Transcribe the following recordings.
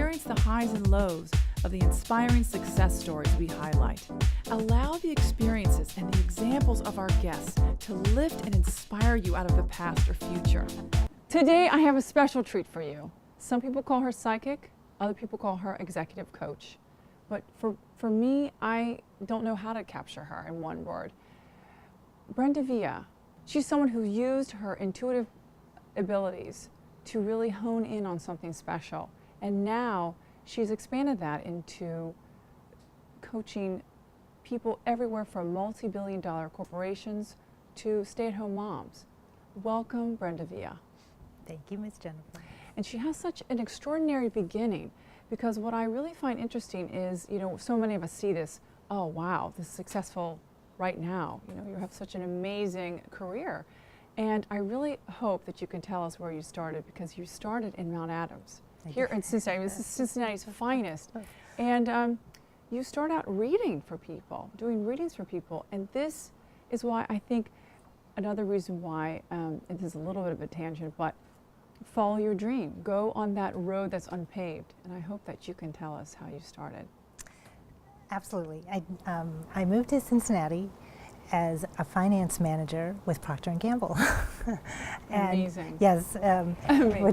experience the highs and lows of the inspiring success stories we highlight. Allow the experiences and the examples of our guests to lift and inspire you out of the past or future. Today, I have a special treat for you. Some people call her psychic, other people call her executive coach. But for me, I don't know how to capture her in one word. Brenda Villa, she's someone who used her intuitive abilities to really hone in on something special. And now she's expanded that into coaching people everywhere from multi-billion-dollar corporations to stay-at-home moms. Welcome, Brenda Villa. Thank you, Ms. Jennifer. And she has such an extraordinary beginning, because what I really find interesting is, so many of us see this, oh wow, this is successful right now. You have such an amazing career. And I really hope that you can tell us where you started, because you started in Mount Adams, here in Cincinnati. This is Cincinnati's finest. And you start out reading for people, doing readings for people. And this is why I think another reason why, and this is a little bit of a tangent, but follow your dream. Go on that road that's unpaved. And I hope that you can tell us how you started. Absolutely. I moved to Cincinnati as a finance manager with Procter & Gamble. Amazing. Yes, Amazing.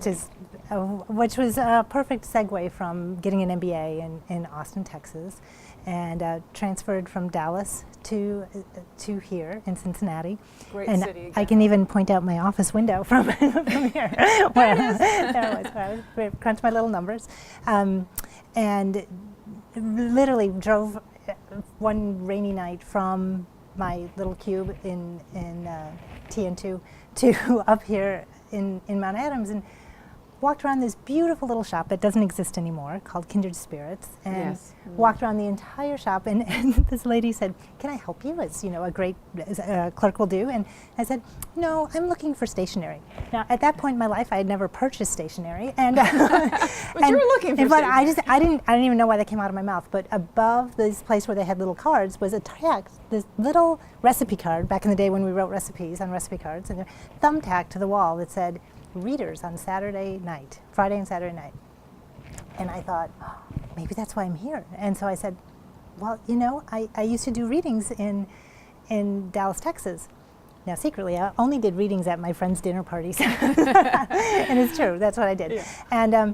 which was a perfect segue from getting an MBA in Austin, Texas, and transferred from Dallas to here in Cincinnati. Great and city. I can even point out my office window from here. Where I was crunch my little numbers, and literally drove one rainy night from my little cube in TN2 to up here in Mount Adams, and walked around this beautiful little shop that doesn't exist anymore called Kindred Spirits, and Yes. walked around the entire shop, and this lady said, "Can I help you?" As a great clerk will do. And I said, "No, I'm looking for stationery." Now at that point in my life I had never purchased stationery, and But you were looking for but stationery. I didn't even know why that came out of my mouth. But above this place where they had little cards was a text, this little recipe card back in the day when we wrote recipes on recipe cards, and thumbtacked to the wall that said, "Readers on Saturday night, Friday and Saturday night." And I thought, oh, maybe that's why I'm here. And so I said, well, I used to do readings in Dallas, Texas. Now secretly, I only did readings at my friends' dinner parties. And it's true, that's what I did. Yeah.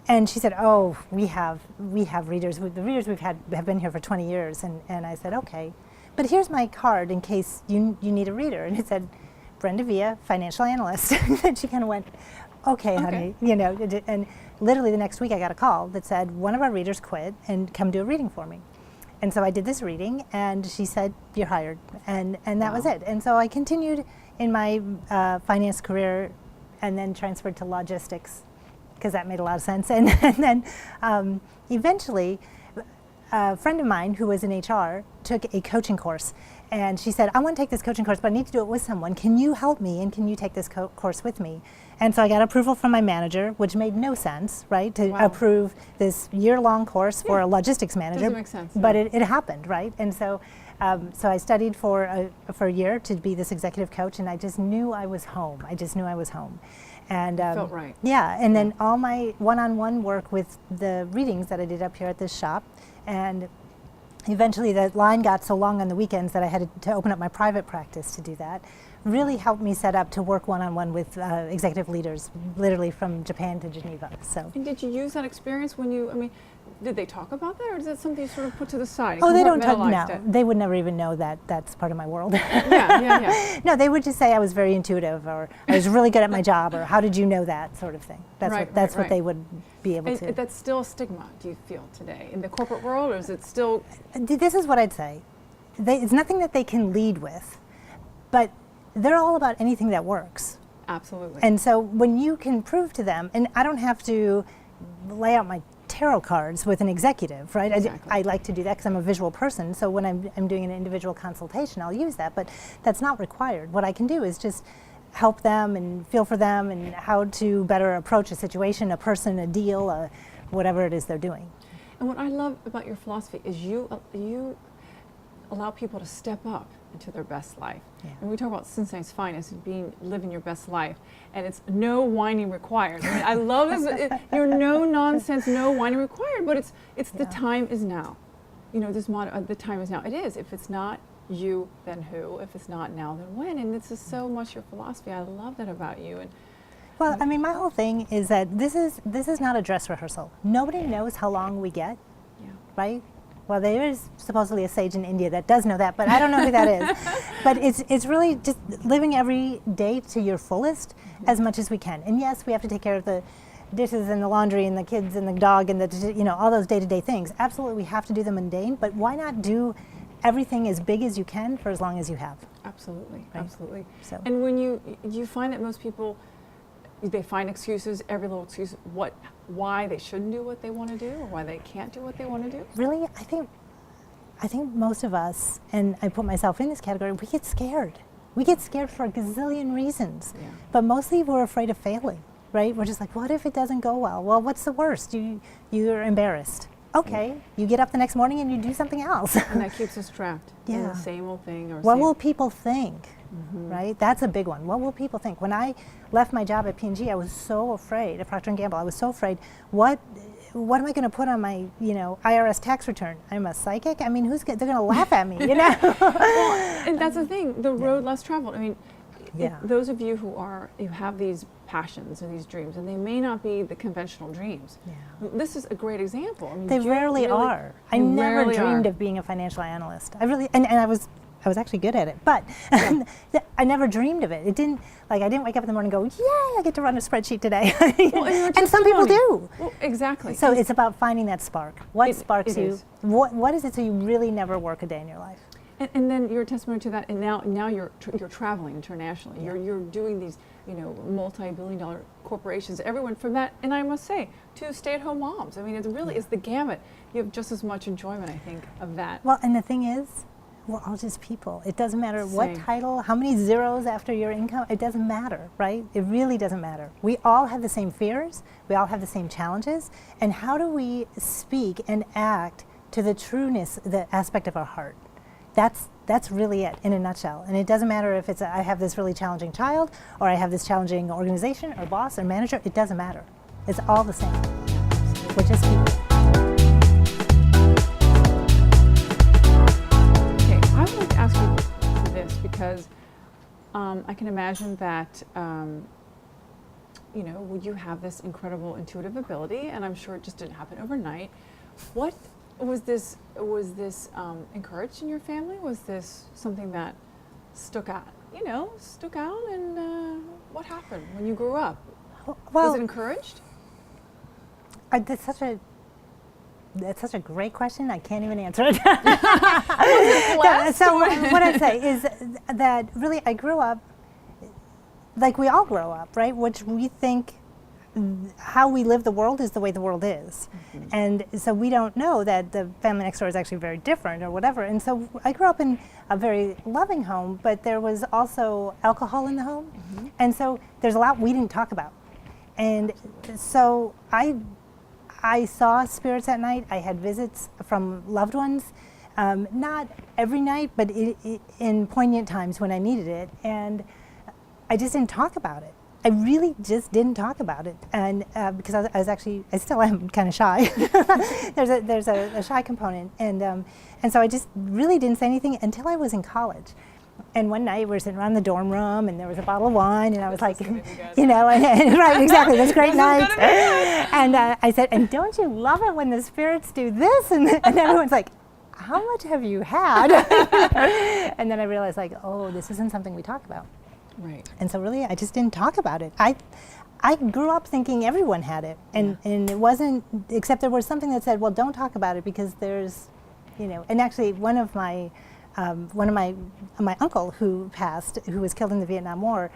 And she said, oh, we have readers. The readers we've had have been here for 20 years. And I said, okay, but here's my card in case you need a reader. And it said, Brenda Villa, financial analyst. And she kind of went, okay, honey, and literally the next week I got a call that said, one of our readers quit and come do a reading for me. And so I did this reading, and she said, you're hired. And that was it. And so I continued in my finance career, and then transferred to logistics, because that made a lot of sense. And then eventually, a friend of mine who was in HR took a coaching course, and she said, I want to take this coaching course, but I need to do it with someone. Can you help me, and can you take this course with me? And so I got approval from my manager, which made no sense, right, to approve this year-long course for a logistics manager. Doesn't make sense. But it happened, right? And so so I studied for a year to be this executive coach, and I just knew I was home. And felt right. Yeah, and then all my one-on-one work with the readings that I did up here at this shop, and eventually the line got so long on the weekends that I had to open up my private practice to do that. Really helped me set up to work one-on-one with executive leaders, literally from Japan to Geneva. So. And did you use that experience when you, did they talk about that, or is that something you sort of put to the side? Oh, they don't talk, no. It? They would never even know that that's part of my world. Yeah. No, they would just say I was very intuitive, or I was really good at my job, or how did you know that, sort of thing. That's what they would be able to. That's still a stigma, do you feel, today? In the corporate world, or is it still? This is what I'd say. It's nothing that they can lead with, but they're all about anything that works. Absolutely. And so when you can prove to them, and I don't have to lay out my tarot cards with an executive, right? Exactly. I like to do that because I'm a visual person, so when I'm doing an individual consultation, I'll use that, but that's not required. What I can do is just help them and feel for them and how to better approach a situation, a person, a deal, whatever it is they're doing. And what I love about your philosophy is you allow people to step up into their best life. Yeah. And we talk about Cincinnati's finest, living your best life, and it's no whining required. I mean, I love this. You're no nonsense, no whining required, but it's the time is now. You know, this motto, the time is now. It is. If it's not you, then who? If it's not now, then when? And this is so much your philosophy. I love that about you. And well, I mean, my whole thing is that this is not a dress rehearsal. Nobody knows how long we get, right? Well, there is supposedly a sage in India that does know that, but I don't know who that is. But it's really just living every day to your fullest as much as we can. And yes, we have to take care of the dishes and the laundry and the kids and the dog and the, you know, all those day-to-day things. Absolutely, we have to do the mundane, but why not do everything as big as you can for as long as you have? Absolutely, right? absolutely. So. And when you find that most people, they find excuses, every little excuse, why they shouldn't do what they want to do, or why they can't do what they want to do? Really, I think most of us, and I put myself in this category, we get scared. We get scared for a gazillion reasons, but mostly we're afraid of failing, right? We're just like, what if it doesn't go well? Well, what's the worst? You're embarrassed. Okay, you get up the next morning and you do something else. And that keeps us trapped in the same old thing. Or what will people think, right? That's a big one. What will people think? When I left my job at P&G, I was so afraid, at Procter & Gamble, I was so afraid, what am I going to put on my, IRS tax return? I'm a psychic? I mean, they're going to laugh at me, Well, and that's the thing, the road less traveled. I mean, those of you who have these passions or these dreams, and they may not be the conventional dreams. This is a great example. I mean, they rarely are. I never dreamed of being a financial analyst. I really, and I was actually good at it, but I never dreamed of it. It didn't, I didn't wake up in the morning and go, yay, I get to run a spreadsheet today. Well, and some people do. Well, exactly. So it's about finding that spark. What sparks you? What is it so you really never work a day in your life? And then you're a testimony to that, and now you're traveling internationally. You're doing these, multi-billion-dollar corporations. Everyone from that, and I must say, to stay-at-home moms. I mean, it really is the gamut. You have just as much enjoyment, I think, of that. Well, and the thing is, we're all just people. It doesn't matter what title, how many zeros after your income. It doesn't matter, right? It really doesn't matter. We all have the same fears. We all have the same challenges. And how do we speak and act to the trueness, the aspect of our heart? That's really it in a nutshell. And it doesn't matter if it's I have this really challenging child, or I have this challenging organization or boss or manager. It doesn't matter. It's all the same. We're just people. Okay, I would like to ask you this because I can imagine that you have this incredible intuitive ability, and I'm sure it just didn't happen overnight. What was this encouraged in your family? Was this something that stuck out? And what happened when you grew up? Well, was it encouraged? That's such a great question. I can't even answer it. So what I'd say is that really I grew up like we all grow up, right? Which we think how we live the world is the way the world is. And so we don't know that the family next door is actually very different or whatever. And so I grew up in a very loving home, but there was also alcohol in the home. And so there's a lot we didn't talk about. And so I saw spirits at night. I had visits from loved ones, not every night, but in poignant times when I needed it. And I just didn't talk about it. I really just didn't talk about it, and because I still am kind of shy. there's a shy component, and so I just really didn't say anything until I was in college. And one night we were sitting around the dorm room, and there was a bottle of wine, and I was like, and right, exactly, those great nights. And I said, and don't you love it when the spirits do this? And everyone's like, how much have you had? And then I realized, oh, this isn't something we talk about. Right. And so really, I just didn't talk about it. I grew up thinking everyone had it, and it wasn't, except there was something that said, well, don't talk about it because there's, and actually one of my uncle who passed, who was killed in the Vietnam War,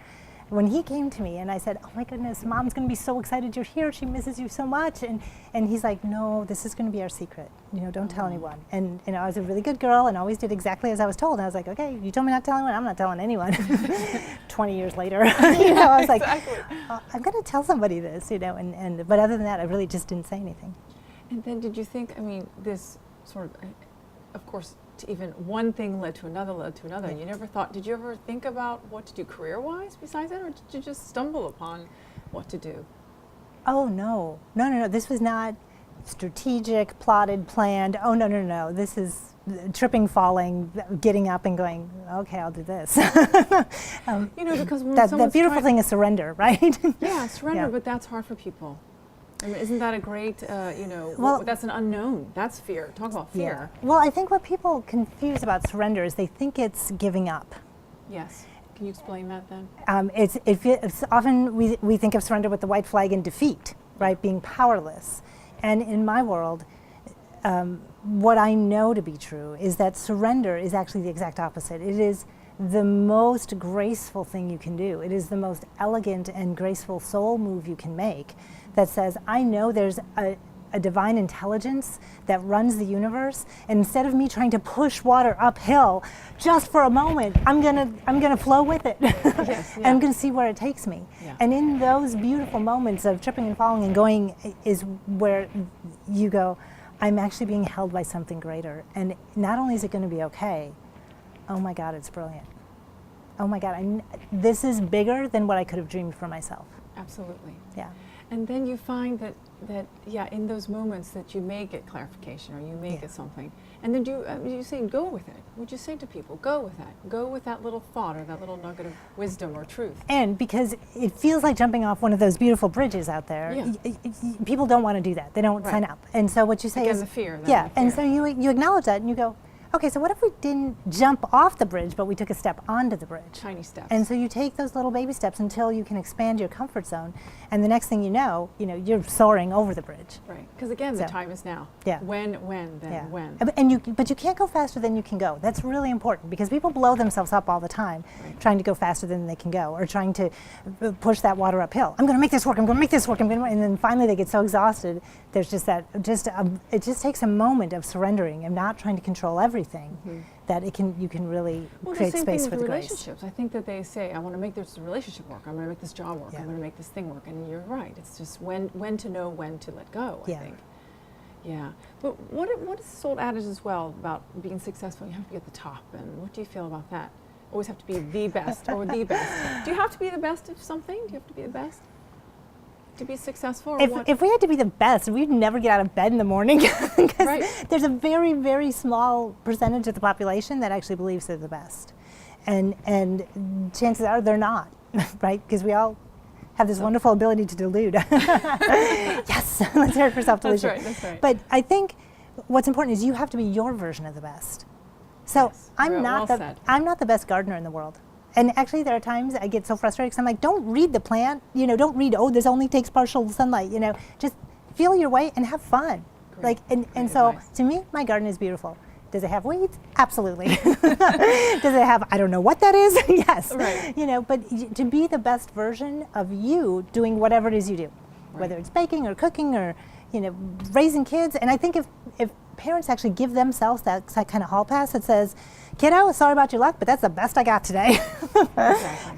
when he came to me and I said, oh my goodness, Mom's going to be so excited you're here. She misses you so much. And he's like, no, this is going to be our secret. Don't tell anyone. And I was a really good girl and always did exactly as I was told. And I was like, okay, you told me not to tell anyone. I'm not telling anyone. 20 years later, I was like, I'm going to tell somebody this, but other than that, I really just didn't say anything. And then did you think, this sort of course, thought, even one thing led to another, Yeah. and you never thought, did you ever think about what to do career-wise besides that, or did you just stumble upon what to do? Oh, no. No. This was not strategic, plotted, planned. Oh, no. This is tripping, falling, getting up and going, okay, I'll do this. Because when The beautiful thing is surrender, right? Yeah, surrender, Yeah. but that's hard for people. I mean, isn't that a great, Well- that's an unknown. That's fear. Talk about fear. Well, I think what people confuse about surrender is they think it's giving up. Yes. Can you explain that then? It's often we think of surrender with the white flag and defeat, right? Being powerless. And in my world, what I know to be true is that surrender is actually the exact opposite. It is the most graceful thing you can do. It is the most elegant and graceful soul move you can make that says, I know there's a divine intelligence that runs the universe, and instead of me trying to push water uphill just for a moment, I'm gonna flow with it. Yes, yeah. I'm gonna see where it takes me. Yeah. And in those beautiful moments of tripping and falling and going is where you go, I'm actually being held by something greater. And not only is it gonna be okay, oh my God, it's brilliant. Oh my God, this is bigger than what I could have dreamed for myself. Absolutely. Yeah. And then you find that in those moments that you may get clarification or you may get something. And then you say, go with it. Would you say to people, go with that. Go with that little thought or that little nugget of wisdom or truth. And because it feels like jumping off one of those beautiful bridges out there, Yeah. People don't want to do that. They don't Right. sign up. And so what you say Again, is, the fear. and so you acknowledge that and you go, okay, so what if we didn't jump off the bridge, but we took a step onto the bridge? Tiny steps. And so you take those little baby steps until you can expand your comfort zone, and the next thing you know, you're soaring over the bridge. Right. Because again, the So, time is now. yeah. When, then Yeah. when. But you can't go faster than you can go. That's really important because people blow themselves up all the time Right. trying to go faster than they can go or trying to push that water uphill. I'm going to make this work. I'm going to make this work. And then finally they get so exhausted. There's it just takes a moment of surrendering and not trying to control everything that you can really create the same space thing for with the grace. relationships. I think that they say, I want to make this relationship work. I'm going to make this job work. Yeah. I'm going to make this thing work. And you're right. It's just when to know when to let go, I Yeah. think. Yeah. But what is this old adage as well about being successful? You have to be at the top. And what do you feel about that? Always have to be the best or the best. Do you have to be the best of something? Do you have to be the best to be successful? Or what? If we had to be the best, we'd never get out of bed in the morning because Right. there's a very, very small percentage of the population that actually believes they're the best. And chances are they're not, right? Because we all have this wonderful ability to delude. Yes, let's hear it for self-delusion. That's right. But I think what's important is you have to be your version of the best. So Yes, I'm well not said. I'm not the best gardener in the world. And actually, there are times I get so frustrated because I'm like, don't read the plant. Don't read, this only takes partial sunlight. Just feel your way and have fun. Great. And so advice. to me, my garden is beautiful. Does it have weeds? Absolutely. Does it have, I don't know what that is? Yes. Right. But to be the best version of you doing whatever it is you do, whether Right. it's baking or cooking or, raising kids. And I think if parents actually give themselves that kind of hall pass that says, kiddo, sorry about your luck, but that's the best I got today.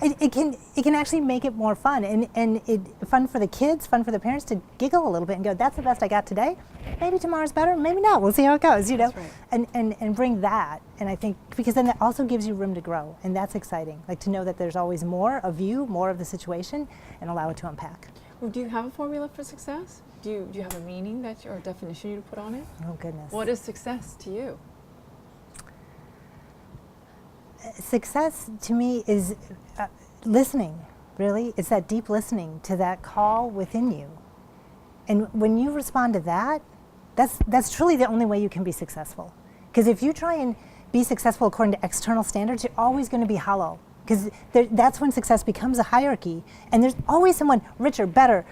Exactly. it can actually make it more fun and fun for the kids, fun for the parents to giggle a little bit and go, that's the best I got today. Maybe tomorrow's better, maybe not. We'll see how it goes, That's right. and bring that. And I think because then that also gives you room to grow, and that's exciting. Like to know that there's always more of you, more of the situation, and allow it to unpack. Well, do you have a formula for success? Do you have a meaning or a definition you put on it? Oh goodness. What is success to you? Success to me is listening, really. It's that deep listening to that call within you. And when you respond to that, that's truly the only way you can be successful. Because if you try and be successful according to external standards, you're always going to be hollow. Because that's when success becomes a hierarchy. And there's always someone richer, better,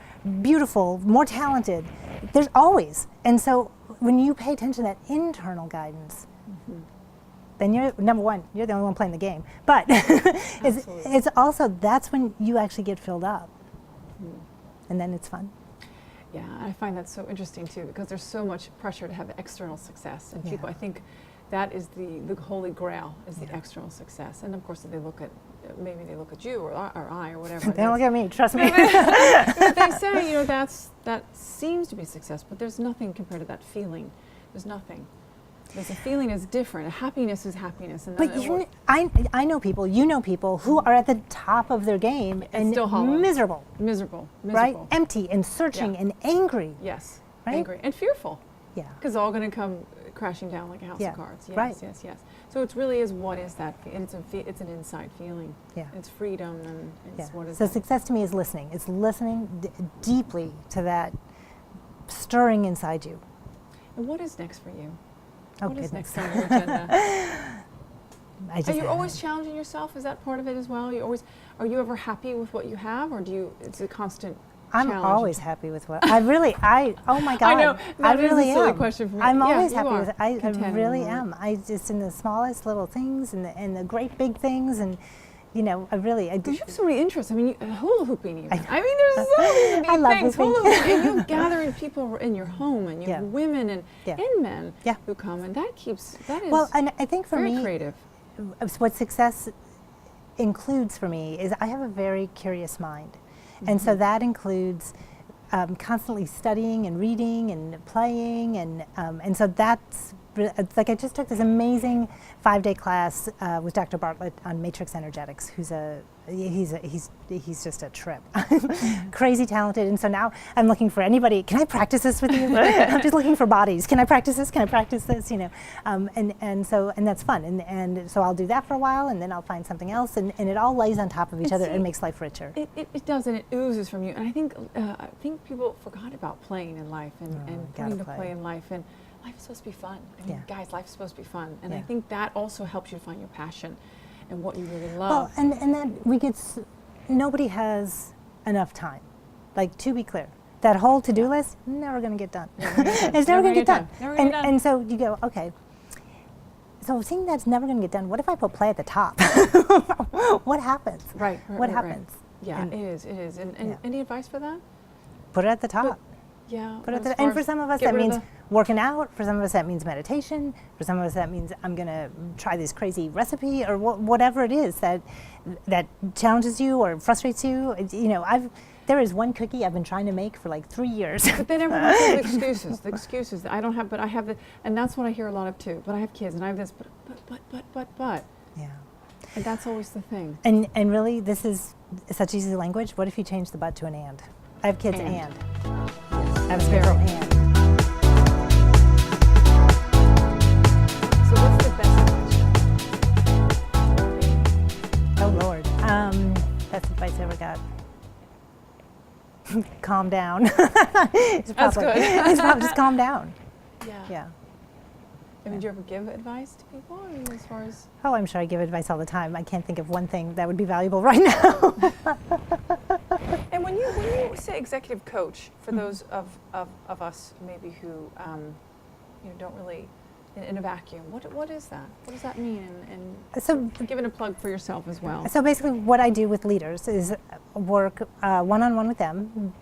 beautiful, more talented. There's always. And so when you pay attention to that internal guidance, then you're, number one, you're the only one playing the game. But it's also, that's when you actually get filled up. And then it's fun. Yeah, I find that so interesting too, because there's so much pressure to have external success. And people, I think that is the holy grail, is the external success. And of course, maybe they look at you or I or whatever. They don't look at me, trust me. But they say, that seems to be success, but there's nothing compared to that feeling. There's nothing. Because the feeling is different. Happiness is happiness. And But I know people, you know people who are at the top of their game and still hollow. miserable, right? Empty and searching and angry. Yes, right? angry and fearful. Yeah. Because it's all going to come crashing down like a house of cards. Yes, right. yes. So it really is, what is that? It's an inside feeling. Yeah. It's freedom, and it's what is So that? success to me is listening. It's listening deeply to that stirring inside you. And what is next for you? Oh, What is goodness. next on your agenda? I Are you always challenging yourself? Is that part of it as well? Are you ever happy with what you have, or it's a constant I'm challenge? always happy with what oh my God. I know, I that is really a silly am. question for me. I'm Yeah, always you happy are with it. I content really in life. am. I just, in the smallest little things and the great big things, and you know, I do. You have so many interests. I mean, hula hooping even. I mean, there's so many I love things. hooping. Hula hooping, and you gathering people in your home, and you have women and men who come, and that is Well, and I think for very me, creative. what success includes for me is I have a very curious mind. And so that includes constantly studying and reading and playing, and so that's it's like I just took this amazing 5-day class with Dr. Bartlett on matrix energetics, who's he's just a trip, crazy talented. And so now I'm looking for anybody. Can I practice this with you? I'm just looking for bodies. Can I practice this? Can I practice this? You know, and that's fun. And so I'll do that for a while, and then I'll find something else, and it all lays on top of each other and makes life richer. It does, and it oozes from you. And I think people forgot about playing in life and putting to play in life. And life is supposed to be fun. I mean, guys, life is supposed to be fun. And I think that also helps you find your passion and what you really love. Well, and that nobody has enough time. Like, to be clear, that whole to-do list, never going to get done. It's never going to get done. And so you go, okay, so seeing that's never going to get done, what if I put play at the top? What happens? Right. What happens? Yeah, it is. And any advice for that? Put it at the top. And for some of us that means working out. For some of us that means meditation. For some of us that means I'm going to try this crazy recipe, or whatever it is that challenges you or frustrates you. You know, there is one cookie I've been trying to make for like 3 years. But then everyone has excuses. The excuses that I don't have, but I have the, and that's what I hear a lot of too. But I have kids, and I have this, but. Yeah. And that's always the thing. And really, this is such easy language. What if you change the but to an and? I have kids and. I have a spiritual and. So what's the best advice? Oh Lord, best advice I ever got. Calm down. That's good. It's probably just calm down. Yeah. I mean, do you ever give advice to people? I mean, as far as oh, I'm sure I give advice all the time. I can't think of one thing that would be valuable right now. And when you say executive coach, for those of us maybe who don't really in a vacuum, what is that? What does that mean? And so giving a plug for yourself as well. So basically, what I do with leaders is work one-on-one with them,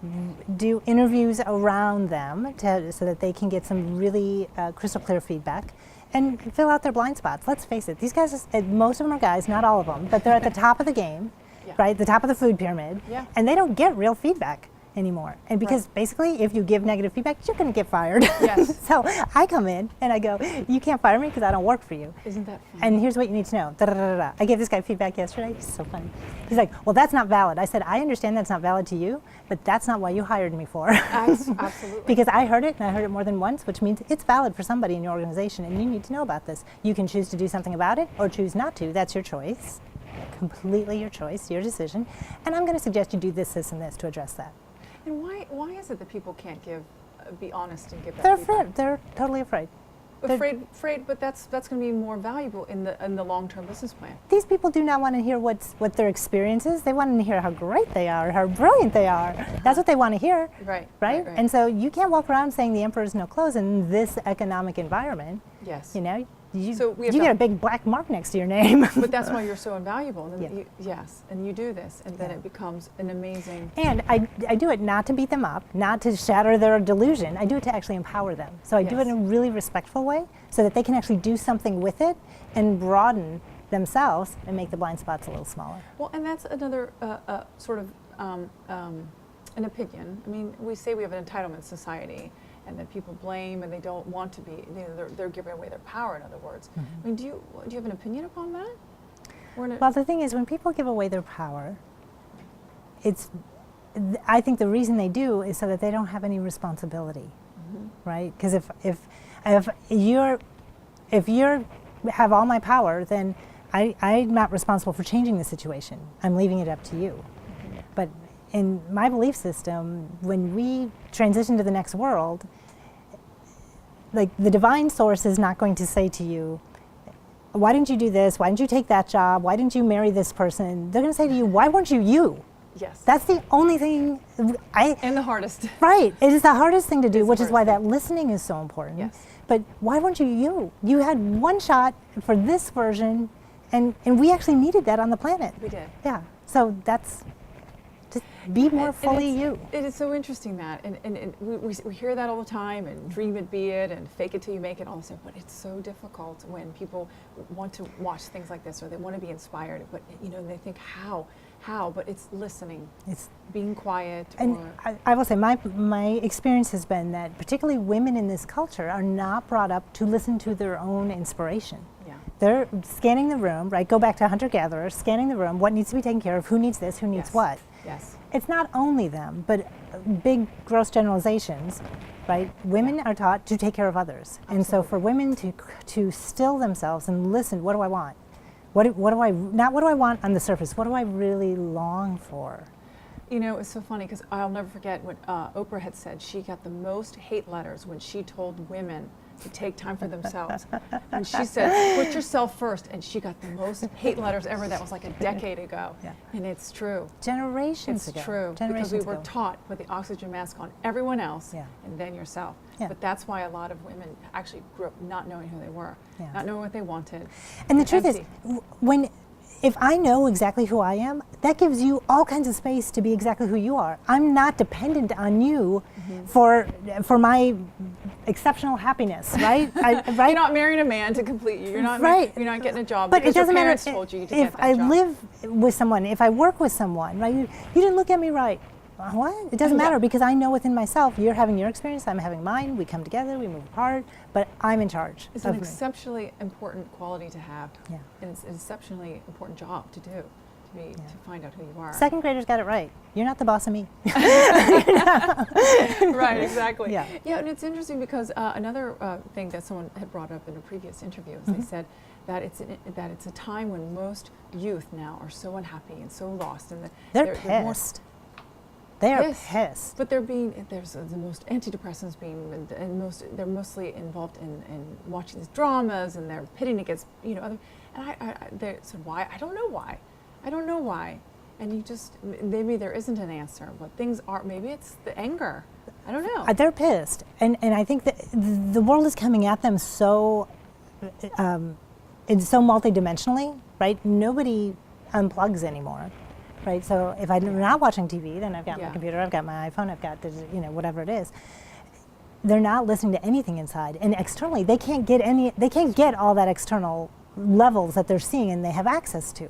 do interviews around them so that they can get some really crystal clear feedback, and fill out their blind spots. Let's face it, these guys, most of them are guys, not all of them, but they're at the top of the game. Right, the top of the food pyramid, and they don't get real feedback anymore. And because basically, if you give negative feedback, you're going to get fired. Yes. So I come in and I go, you can't fire me because I don't work for you. Isn't that fun? And here's what you need to know. Da, da, da, da. I gave this guy feedback yesterday. He's so funny. He's like, well, that's not valid. I said, I understand that's not valid to you, but that's not what you hired me for. Absolutely. Because I heard it, and I heard it more than once, which means it's valid for somebody in your organization, and you need to know about this. You can choose to do something about it or choose not to. That's your choice. Completely your choice, your decision. And I'm going to suggest you do this, this, and this to address that. And why is it that people can't be honest and give that They're feedback? afraid. They're totally afraid. Afraid, but that's going to be more valuable in the long-term business plan. These people do not want to hear what their experience is. They want to hear how great they are, how brilliant they are. That's what they want to hear. Right. And so you can't walk around saying the emperor's no clothes in this economic environment. Yes. You know, you get a big black mark next to your name. But that's why you're so invaluable. And and you do this, and then it becomes an amazing. And I do it not to beat them up, not to shatter their delusion. I do it to actually empower them. So I do it in a really respectful way so that they can actually do something with it and broaden themselves and make the blind spots a little smaller. Well, and that's another sort of an opinion. I mean, we say we have an entitlement society, and that people blame and they don't want to be, you know, they're giving away their power, in other words. I mean, do you have an opinion upon that? Well, the thing is, when people give away their power, I think the reason they do is so that they don't have any responsibility, right? Because if you have all my power, then I'm not responsible for changing the situation. I'm leaving it up to you. But in my belief system, when we transition to the next world, like the divine source is not going to say to you, why didn't you do this? Why didn't you take that job? Why didn't you marry this person? They're going to say to you, why weren't you you? Yes. That's the only thing And the hardest. Right. It is the hardest thing to do, which is why hardest that listening is so important. Yes. But why weren't you you? You had one shot for this version, and we actually needed that on the planet. We did. Yeah. So that's just be more fully you. It is so interesting that, and we hear that all the time, and dream it, be it, and fake it till you make it, all this stuff. But it's so difficult when people want to watch things like this, or they want to be inspired. But you know, they think how, but it's listening. It's being quiet. And I will say, my experience has been that particularly women in this culture are not brought up to listen to their own inspiration. Yeah. They're scanning the room, right? Go back to hunter-gatherers, scanning the room, what needs to be taken care of, who needs this, who needs what. Yes. It's not only them, but big gross generalizations, right? Women are taught to take care of others. Absolutely. And so for women to still themselves and listen, what do I want? What do I, not what do I want on the surface, what do I really long for? You know, it's so funny because I'll never forget what Oprah had said. She got the most hate letters when she told women to take time for themselves. And she said, put yourself first. And she got the most hate letters ever. That was like a decade ago. Yeah. And it's true. Generations ago. It's true. Generations because we were ago. taught put the oxygen mask on everyone else and then yourself. Yeah. But that's why a lot of women actually grew up not knowing who they were, not knowing what they wanted. And the truth is, if I know exactly who I am, that gives you all kinds of space to be exactly who you are. I'm not dependent on you for my exceptional happiness, right? Right? You're not marrying a man to complete you. You're not you're not getting a job but because it doesn't your parents matter told you to if get that I job. live with someone, if I work with someone, right? You didn't look at me right. What? It doesn't matter because I know within myself, you're having your experience, I'm having mine, we come together, we move apart, but I'm in charge. It's an exceptionally important quality to have. Yeah. And it's an exceptionally important job to do, to find out who you are. Second graders got it right. You're not the boss of me. Right, exactly. Yeah, and it's interesting because another thing that someone had brought up in a previous interview is they said that it's a time when most youth now are so unhappy and so lost, and they're pissed. They are pissed. But there's the most antidepressants being, and they're mostly involved in watching these dramas, and they're pitting against other. And they said why? I don't know why. And you just maybe there isn't an answer. What things are? Maybe it's the anger. I don't know. They're pissed, and I think that the world is coming at them so it's so multidimensionally, right? Nobody unplugs anymore. Right, so if I'm not watching TV, then I've got my computer, I've got my iPhone, I've got whatever it is. They're not listening to anything inside, and externally they can't get all that external levels that they're seeing and they have access to,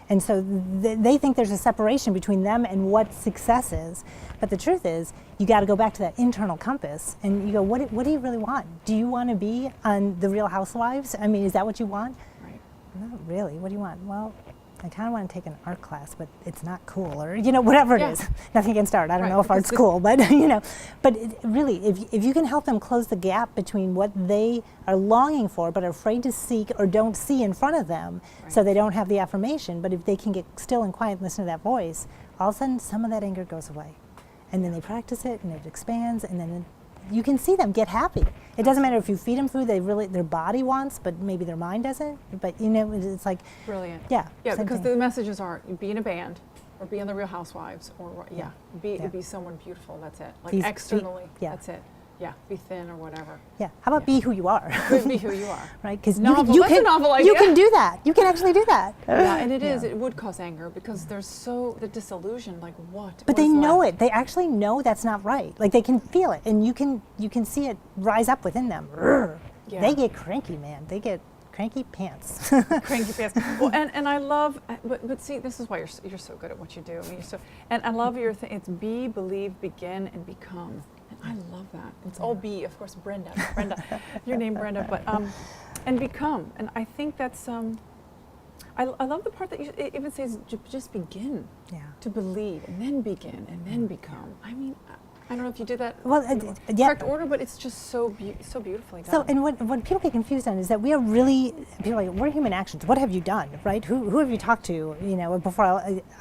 and so they think there's a separation between them and what success is. But the truth is, you got to go back to that internal compass, and you go, what do you really want? Do you want to be on The Real Housewives? I mean, is that what you want? Right. Not really. What do you want? Well, I kind of want to take an art class, but it's not cool, or whatever it is. Nothing against art. I don't know if art's cool, but But really, if you can help them close the gap between what they are longing for, but are afraid to seek or don't see in front of them, so they don't have the affirmation. But if they can get still and quiet and listen to that voice, all of a sudden some of that anger goes away, and then they practice it, and it expands, and then you can see them get happy. It doesn't matter if you feed them food their body wants, but maybe their mind doesn't. But it's like brilliant. Yeah, because the messages are be in a band, or be on The Real Housewives, or be someone beautiful. That's it. Like externally, that's it. Yeah, be thin or whatever. Yeah. How about be who you are? Be who you are. Right? Because that's a novel idea. You can do that. You can actually do that. Yeah, and it would cause anger because there's the disillusion. Like what? But they know it. They actually know that's not right. Like they can feel it, and you can see it rise up within them. Yeah. They get cranky, man. They get cranky pants. Cranky pants. Well, and I love, but see, this is why you're so good at what you do. I mean, and I love your thing. It's be, believe, begin, and become. And I love that. It's all B, of course, Brenda. Brenda, your name Brenda, but and become. And I think that's I love the part that it even says just begin. Yeah. To believe, and then begin, and then become. I mean, I don't know if you did that Well, in the yeah. correct order, but it's just so beautifully done. So, and what people get confused on is that we are really, people are like, we're human actions. What have you done, right? Who have you talked to, you know, before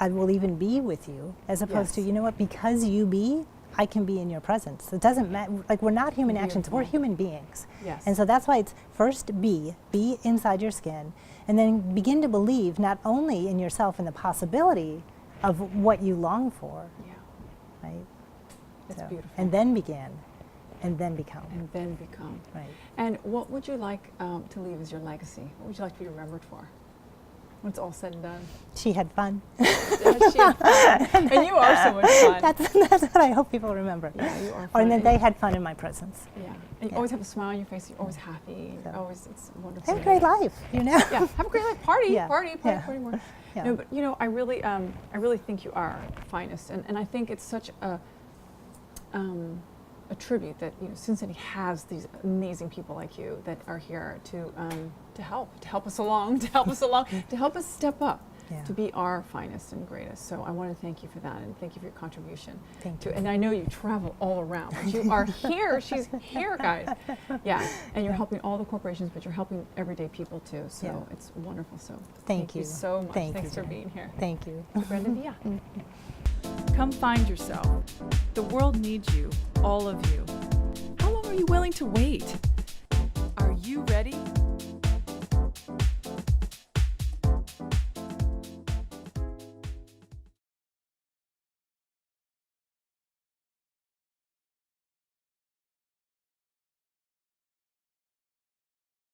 I will even be with you, as opposed to, Yes. you know what, because you be, I can be in your presence. It doesn't matter, like we're not human actions, we're Beautiful. human beings. Yes. And so that's why it's first be inside your skin, and then begin to believe not only in yourself and the possibility of what you long for, Yeah, right? it's So, beautiful. and then begin, and then become, And then become. right? And what would you like to leave as your legacy? What would you like to be remembered for when it's all said and done? She had fun. She had fun. And you are so much fun. That's what I hope people remember. Yeah, you are Or fun. and that And they had fun in my presence. yeah, and you Yeah. always have a smile on your face. You're always happy. So. You're always, it's wonderful. Have a great life, you know? Yeah, have a great life. Party, Yeah. party, Yeah. party more. Yeah. No, but you know, I really think you are the finest, and I think it's such a tribute that, you know, Cincinnati has these amazing people like you that are here to help us along, to help us step up. Yeah. To be our finest and greatest. So I want to thank you for that, and thank you for your contribution. Thank to, you. And I know you travel all around, but you are here. She's here, guys. Yeah, and you're helping all the corporations, but you're helping everyday people too. So Yeah. it's wonderful. So Thank you. so much. Thank Thanks you, for Jen. being here. Thank you. Brenda, yeah. Mm-hmm. Come find yourself. The world needs you, all of you. How long are you willing to wait? Are you ready?